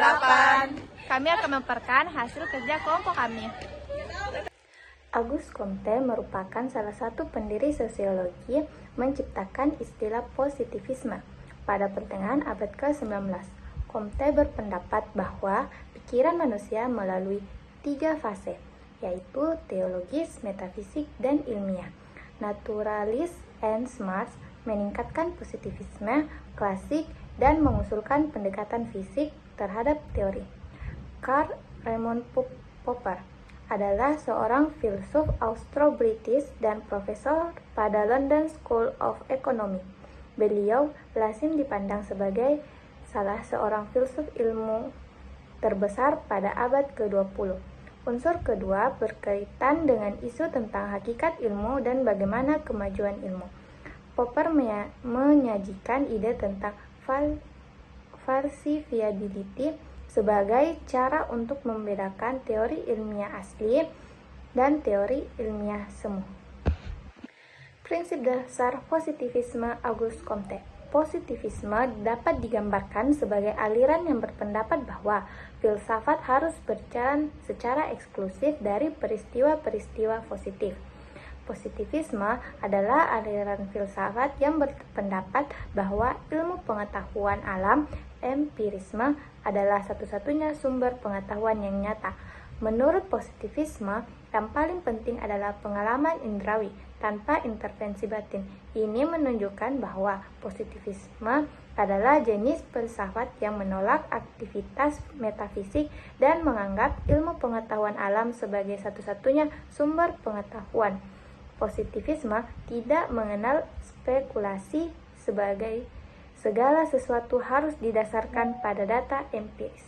8. Kami akan memperkenalkan hasil kerja kelompok kami. Auguste Comte merupakan salah satu pendiri sosiologi menciptakan istilah positivisme pada pertengahan abad ke-19. Comte berpendapat bahwa pikiran manusia melalui 3 fase, yaitu teologis, metafisik, dan ilmiah. Naturalis and Smart meningkatkan positivisme klasik dan mengusulkan pendekatan fisik terhadap teori. Karl Raimund Popper adalah seorang filsuf Austro-British dan profesor pada London School of Economics. Beliau lazim dipandang sebagai salah seorang filsuf ilmu terbesar pada abad ke-20. Unsur kedua berkaitan dengan isu tentang hakikat ilmu dan bagaimana kemajuan ilmu. Popper menyajikan ide tentang falsifiability sebagai cara untuk membedakan teori ilmiah asli dan teori ilmiah semu. Prinsip dasar positivisme Auguste Comte. Positivisme dapat digambarkan sebagai aliran yang berpendapat bahwa filsafat harus berjalan secara eksklusif dari peristiwa-peristiwa positif. Positivisme adalah aliran filsafat yang berpendapat bahwa ilmu pengetahuan alam, empirisme, adalah satu-satunya sumber pengetahuan yang nyata. Menurut positivisme, yang paling penting adalah pengalaman indrawi tanpa intervensi batin. Ini menunjukkan bahwa positivisme adalah jenis filsafat yang menolak aktivitas metafisik dan menganggap ilmu pengetahuan alam sebagai satu-satunya sumber pengetahuan. Positivisme tidak mengenal spekulasi sebagai segala sesuatu harus didasarkan pada data empiris.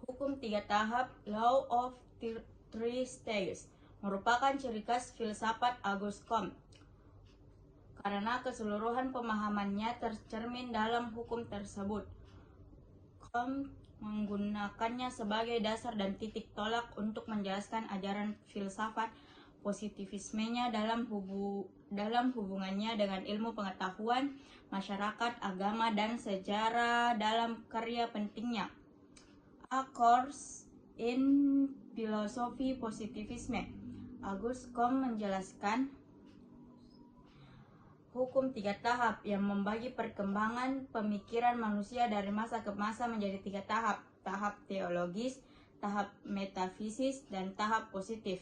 Hukum 3 tahap Law of Three Stages merupakan ciri khas filsafat Auguste Comte karena keseluruhan pemahamannya tercermin dalam hukum tersebut. Comte menggunakannya sebagai dasar dan titik tolak untuk menjelaskan ajaran filsafat positivismenya dalam hubungannya dengan ilmu pengetahuan, masyarakat, agama, dan sejarah dalam karya pentingnya A Course in Philosophy Positivism. Auguste Comte menjelaskan hukum 3 tahap yang membagi perkembangan pemikiran manusia dari masa ke masa menjadi 3 tahap, tahap teologis, tahap metafisis, dan tahap positif.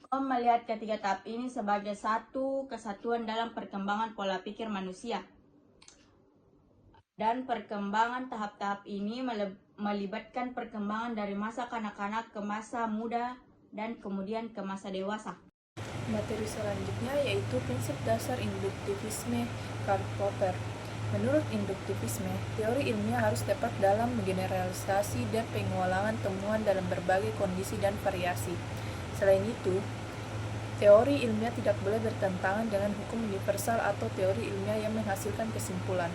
Comte melihat ketiga tahap ini sebagai satu kesatuan dalam perkembangan pola pikir manusia. Dan perkembangan tahap-tahap ini melibatkan perkembangan dari masa kanak-kanak ke masa muda dan kemudian ke masa dewasa. Materi selanjutnya yaitu prinsip dasar induktivisme Karl Popper. Menurut induktivisme, teori ilmiah harus dapat dalam menggeneralisasi dan pengulangan temuan dalam berbagai kondisi dan variasi. Selain itu, teori ilmiah tidak boleh bertentangan dengan hukum universal atau teori ilmiah yang menghasilkan kesimpulan.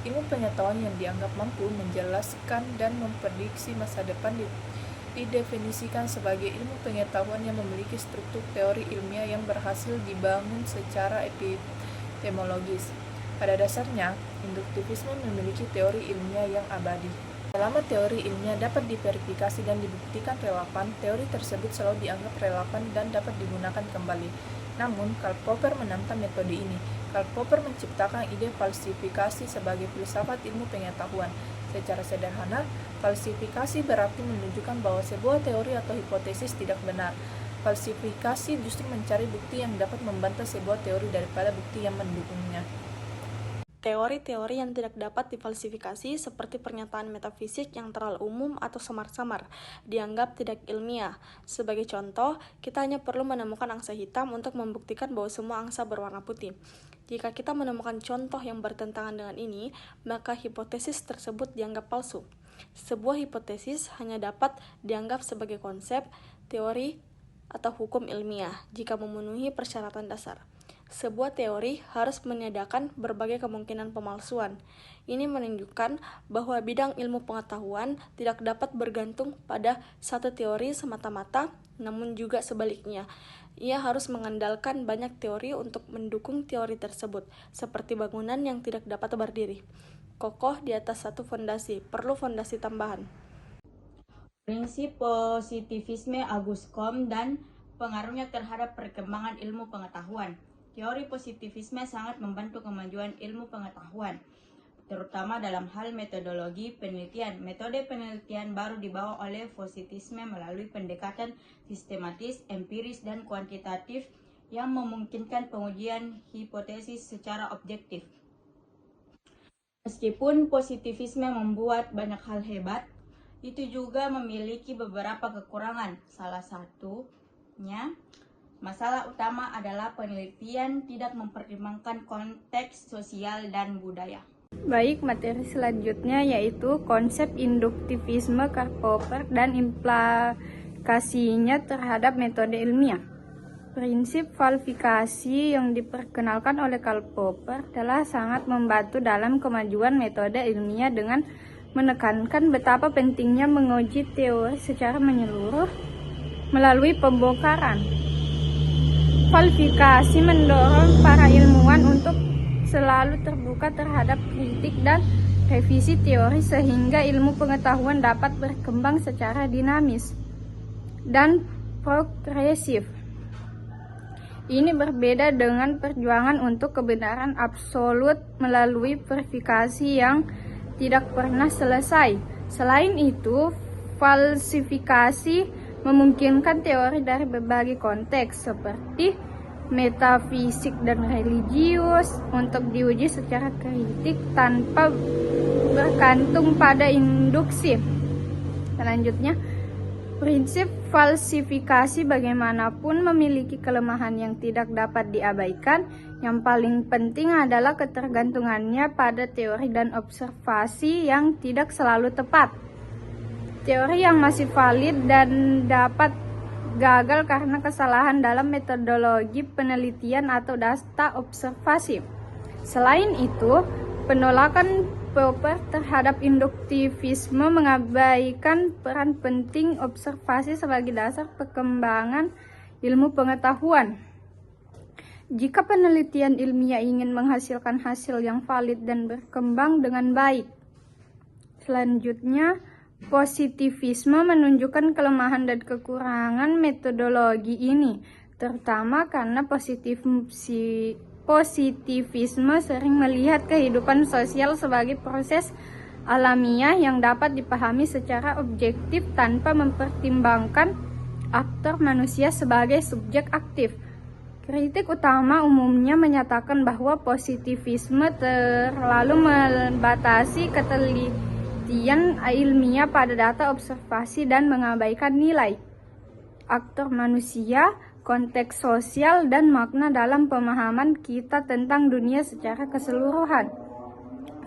Ilmu pengetahuan yang dianggap mampu menjelaskan dan memprediksi masa depan didefinisikan sebagai ilmu pengetahuan yang memiliki struktur teori ilmiah yang berhasil dibangun secara epistemologis. Pada dasarnya, induktivisme memiliki teori ilmiah yang abadi. Selama teori ilmiah dapat diverifikasi dan dibuktikan relevan, teori tersebut selalu dianggap relevan dan dapat digunakan kembali. Namun, Karl Popper menantang metode ini. Karl Popper menciptakan ide falsifikasi sebagai filsafat ilmu pengetahuan. Secara sederhana, falsifikasi berarti menunjukkan bahwa sebuah teori atau hipotesis tidak benar. Falsifikasi justru mencari bukti yang dapat membantah sebuah teori daripada bukti yang mendukungnya. Teori-teori yang tidak dapat difalsifikasi seperti pernyataan metafisik yang terlalu umum atau samar-samar dianggap tidak ilmiah. Sebagai contoh, kita hanya perlu menemukan angsa hitam untuk membuktikan bahwa semua angsa berwarna putih. Jika kita menemukan contoh yang bertentangan dengan ini, maka hipotesis tersebut dianggap palsu. Sebuah hipotesis hanya dapat dianggap sebagai konsep, teori, atau hukum ilmiah jika memenuhi persyaratan dasar. Sebuah teori harus menyediakan berbagai kemungkinan pemalsuan. Ini menunjukkan bahwa bidang ilmu pengetahuan tidak dapat bergantung pada satu teori semata-mata, namun juga sebaliknya. Ia harus mengandalkan banyak teori untuk mendukung teori tersebut, seperti bangunan yang tidak dapat berdiri. kokoh di atas satu fondasi, perlu fondasi tambahan. Prinsip positivisme Auguste Comte dan pengaruhnya terhadap perkembangan ilmu pengetahuan. Teori positivisme sangat membantu kemajuan ilmu pengetahuan, terutama dalam hal metodologi penelitian. Metode penelitian baru dibawa oleh positivisme melalui pendekatan sistematis, empiris, dan kuantitatif yang memungkinkan pengujian hipotesis secara objektif. Meskipun positivisme membuat banyak hal hebat, itu juga memiliki beberapa kekurangan. Salah satunya, masalah utama adalah penelitian tidak mempertimbangkan konteks sosial dan budaya. Baik, materi selanjutnya yaitu konsep induktivisme Karl Popper dan implikasinya terhadap metode ilmiah. Prinsip kualifikasi yang diperkenalkan oleh Karl Popper telah sangat membantu dalam kemajuan metode ilmiah dengan menekankan betapa pentingnya menguji teori secara menyeluruh melalui pembongkaran. Kualifikasi mendorong para ilmuwan untuk selalu terbuka terhadap kritik dan revisi teori sehingga ilmu pengetahuan dapat berkembang secara dinamis dan progresif. Ini berbeda dengan perjuangan untuk kebenaran absolut melalui verifikasi yang tidak pernah selesai. Selain itu, falsifikasi memungkinkan teori dari berbagai konteks seperti metafisik dan religius untuk diuji secara kritik tanpa bergantung pada induksi. Selanjutnya, prinsip falsifikasi bagaimanapun memiliki kelemahan yang tidak dapat diabaikan. Yang paling penting adalah ketergantungannya pada teori dan observasi yang tidak selalu tepat. Teori yang masih valid dan dapat gagal karena kesalahan dalam metodologi penelitian atau data observasi. Selain itu, penolakan Popper terhadap induktivisme mengabaikan peran penting observasi sebagai dasar perkembangan ilmu pengetahuan. Jika penelitian ilmiah ingin menghasilkan hasil yang valid dan berkembang dengan baik. Selanjutnya, positivisme menunjukkan kelemahan dan kekurangan metodologi ini, terutama karena positivisme sering melihat kehidupan sosial sebagai proses alamiah yang dapat dipahami secara objektif tanpa mempertimbangkan aktor manusia sebagai subjek aktif. Kritik utama umumnya menyatakan bahwa positivisme terlalu membatasi ketelitian ilmiah pada data observasi dan mengabaikan nilai aktor manusia, konteks sosial, dan makna dalam pemahaman kita tentang dunia secara keseluruhan.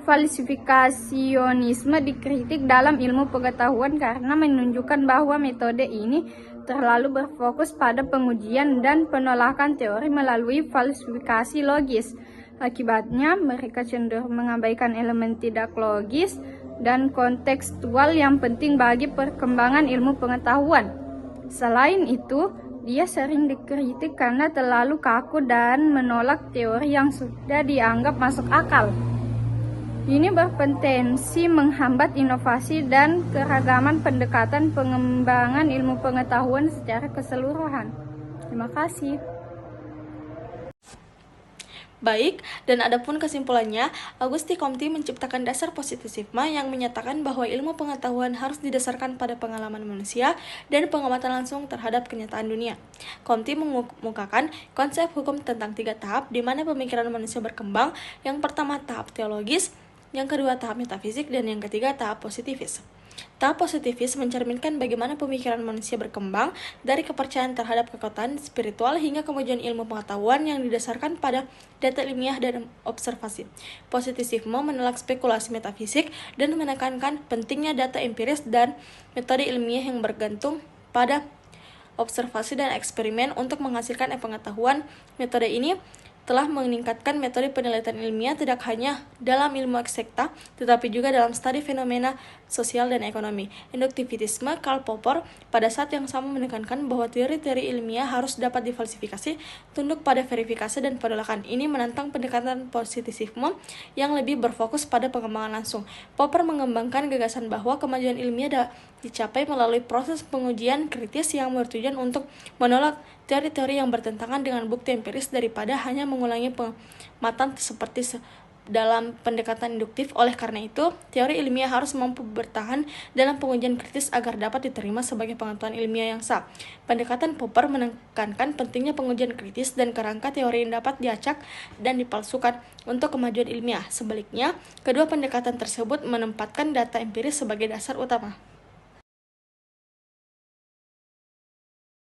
Falsifikasionisme dikritik dalam ilmu pengetahuan karena menunjukkan bahwa metode ini terlalu berfokus pada pengujian dan penolakan teori melalui falsifikasi logis. Akibatnya, mereka cenderung mengabaikan elemen tidak logis dan kontekstual yang penting bagi perkembangan ilmu pengetahuan. Selain itu, dia sering dikritik karena terlalu kaku dan menolak teori yang sudah dianggap masuk akal. Ini berpotensi menghambat inovasi dan keragaman pendekatan pengembangan ilmu pengetahuan secara keseluruhan. Terima kasih. Baik, dan adapun kesimpulannya, Auguste Comte menciptakan dasar positivisme yang menyatakan bahwa ilmu pengetahuan harus didasarkan pada pengalaman manusia dan pengamatan langsung terhadap kenyataan dunia. Comte mengemukakan konsep hukum tentang 3 tahap di mana pemikiran manusia berkembang. Yang pertama tahap teologis, yang kedua tahap metafisik, dan yang ketiga tahap positivis. Tahap positivis mencerminkan bagaimana pemikiran manusia berkembang dari kepercayaan terhadap kekuatan spiritual hingga kemajuan ilmu pengetahuan yang didasarkan pada data ilmiah dan observasi. Positivisme menolak spekulasi metafisik dan menekankan pentingnya data empiris dan metode ilmiah yang bergantung pada observasi dan eksperimen untuk menghasilkan pengetahuan. Metode ini telah meningkatkan metode penelitian ilmiah tidak hanya dalam ilmu eksakta, tetapi juga dalam studi fenomena sosial, dan ekonomi. Induktivitisme Karl Popper pada saat yang sama menekankan bahwa teori-teori ilmiah harus dapat difalsifikasi, tunduk pada verifikasi dan penolakan. Ini menantang pendekatan positivisme yang lebih berfokus pada pengembangan langsung. Popper mengembangkan gagasan bahwa kemajuan ilmiah dicapai melalui proses pengujian kritis yang bertujuan untuk menolak teori-teori yang bertentangan dengan bukti empiris daripada hanya mengulangi pengamatan seperti dalam pendekatan induktif. Oleh karena itu, teori ilmiah harus mampu bertahan dalam pengujian kritis agar dapat diterima sebagai pengetahuan ilmiah yang sah. Pendekatan Popper menekankan pentingnya pengujian kritis dan kerangka teori yang dapat diacak dan dipalsukan untuk kemajuan ilmiah. Sebaliknya, kedua pendekatan tersebut menempatkan data empiris sebagai dasar utama.